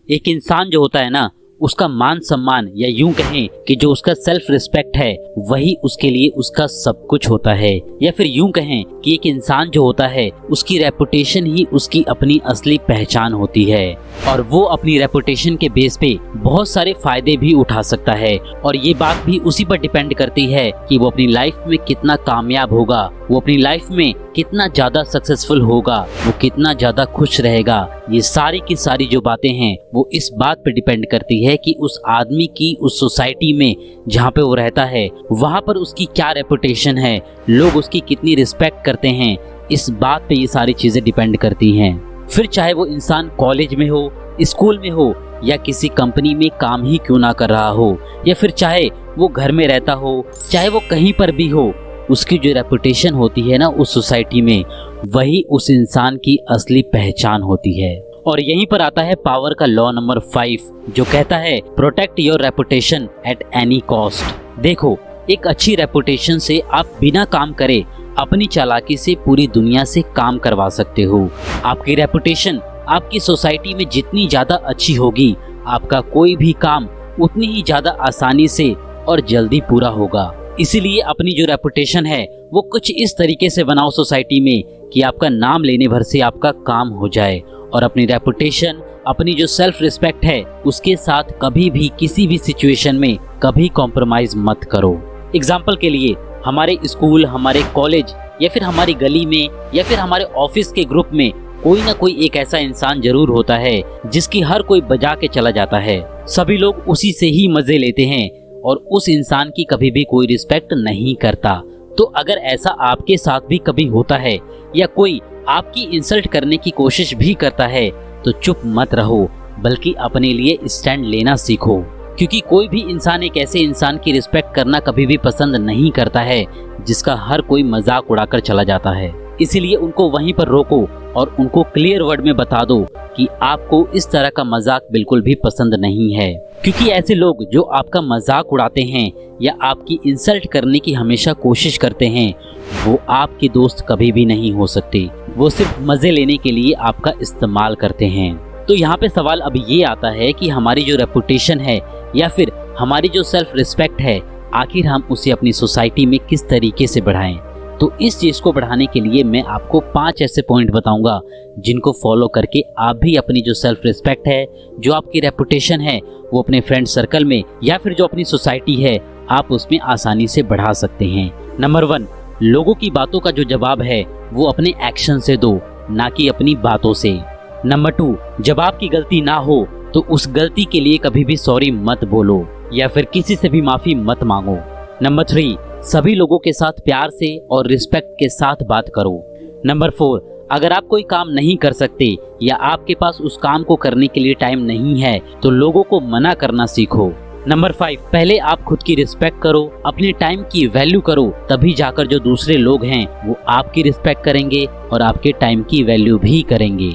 एक इंसान जो होता है ना, उसका मान सम्मान या यूं कहें कि जो उसका सेल्फ रिस्पेक्ट है वही उसके लिए उसका सब कुछ होता है। या फिर यूं कहें कि एक इंसान जो होता है उसकी रेपुटेशन ही उसकी अपनी असली पहचान होती है और वो अपनी रेपुटेशन के बेस पे बहुत सारे फायदे भी उठा सकता है। और ये बात भी उसी पर डिपेंड करती है कि वो अपनी लाइफ में कितना कामयाब होगा, वो अपनी लाइफ में कितना ज्यादा सक्सेसफुल होगा, वो कितना ज्यादा खुश रहेगा। ये सारी की सारी जो बातें हैं वो इस बात पे डिपेंड करती है कि उस आदमी की उस सोसाइटी में जहाँ पे वो रहता है वहाँ पर उसकी क्या रेपुटेशन है, लोग उसकी कितनी रिस्पेक्ट करते हैं। इस बात पे ये सारी चीजें डिपेंड करती हैं। फिर चाहे वो इंसान कॉलेज में हो, स्कूल में हो या किसी कंपनी में काम ही क्यों ना कर रहा हो, या फिर चाहे वो घर में रहता हो, चाहे वो कहीं पर भी हो, उसकी जो रेपुटेशन होती है ना उस सोसाइटी में, वही उस इंसान की असली पहचान होती है। और यहीं पर आता है पावर का लॉ नंबर 5 जो कहता है protect your reputation at any cost. देखो, एक अच्छी रेपुटेशन से आप बिना काम करे अपनी चालाकी से पूरी दुनिया से काम करवा सकते हो। आपकी रेपुटेशन आपकी सोसाइटी में जितनी ज्यादा अच्छी होगी, आपका कोई भी काम उतनी ही ज्यादा आसानी से और जल्दी पूरा होगा। इसीलिए अपनी जो रेपुटेशन है वो कुछ इस तरीके से बनाओ सोसाइटी में कि आपका नाम लेने भर से आपका काम हो जाए। और अपनी रेपुटेशन, अपनी जो सेल्फ रिस्पेक्ट है उसके साथ कभी भी किसी भी सिचुएशन में कभी कॉम्प्रोमाइज मत करो। एग्जाम्पल के लिए हमारे स्कूल, हमारे कॉलेज या फिर हमारी गली में या फिर हमारे ऑफिस के ग्रुप में कोई ना कोई एक ऐसा इंसान जरूर होता है जिसकी हर कोई बजा के चला जाता है। सभी लोग उसी से ही मजे लेते हैं और उस इंसान की कभी भी कोई रिस्पेक्ट नहीं करता। तो अगर ऐसा आपके साथ भी कभी होता है या कोई आपकी इंसल्ट करने की कोशिश भी करता है तो चुप मत रहो, बल्कि अपने लिए स्टैंड लेना सीखो। क्योंकि कोई भी इंसान एक ऐसे इंसान की रिस्पेक्ट करना कभी भी पसंद नहीं करता है जिसका हर कोई मजाक उड़ाकर चला जाता है। इसीलिए उनको वहीं पर रोको और उनको क्लियर वर्ड में बता दो कि आपको इस तरह का मजाक बिल्कुल भी पसंद नहीं है। क्योंकि ऐसे लोग जो आपका मजाक उड़ाते हैं या आपकी इंसल्ट करने की हमेशा कोशिश करते हैं, वो आपके दोस्त कभी भी नहीं हो सकते। वो सिर्फ मजे लेने के लिए आपका इस्तेमाल करते हैं। तो यहाँ पे सवाल अब ये आता है कि हमारी जो रेपुटेशन है या फिर हमारी जो सेल्फ रिस्पेक्ट है, आखिर हम उसे अपनी सोसाइटी में किस तरीके से बढ़ाएं। तो इस चीज को बढ़ाने के लिए मैं आपको 5 ऐसे पॉइंट बताऊंगा जिनको फॉलो करके आप भी अपनी जो सेल्फ रिस्पेक्ट है, जो आपकी रेपुटेशन है, वो अपने फ्रेंड सर्कल में या फिर जो अपनी सोसाइटी है आप उसमें आसानी से बढ़ा सकते हैं। नंबर 1, लोगों की बातों का जो जवाब है वो अपने एक्शन से दो, ना कि अपनी बातों से। नंबर 2, जब आपकी गलती ना हो तो उस गलती के लिए कभी भी सॉरी मत बोलो या फिर किसी से भी माफी मत मांगो। नंबर 3, सभी लोगों के साथ प्यार से और रिस्पेक्ट के साथ बात करो। नंबर 4, अगर आप कोई काम नहीं कर सकते या आपके पास उस काम को करने के लिए टाइम नहीं है तो लोगों को मना करना सीखो। नंबर 5, पहले आप खुद की रिस्पेक्ट करो, अपने टाइम की वैल्यू करो, तभी जाकर जो दूसरे लोग हैं वो आपकी रिस्पेक्ट करेंगे और आपके टाइम की वैल्यू भी करेंगे।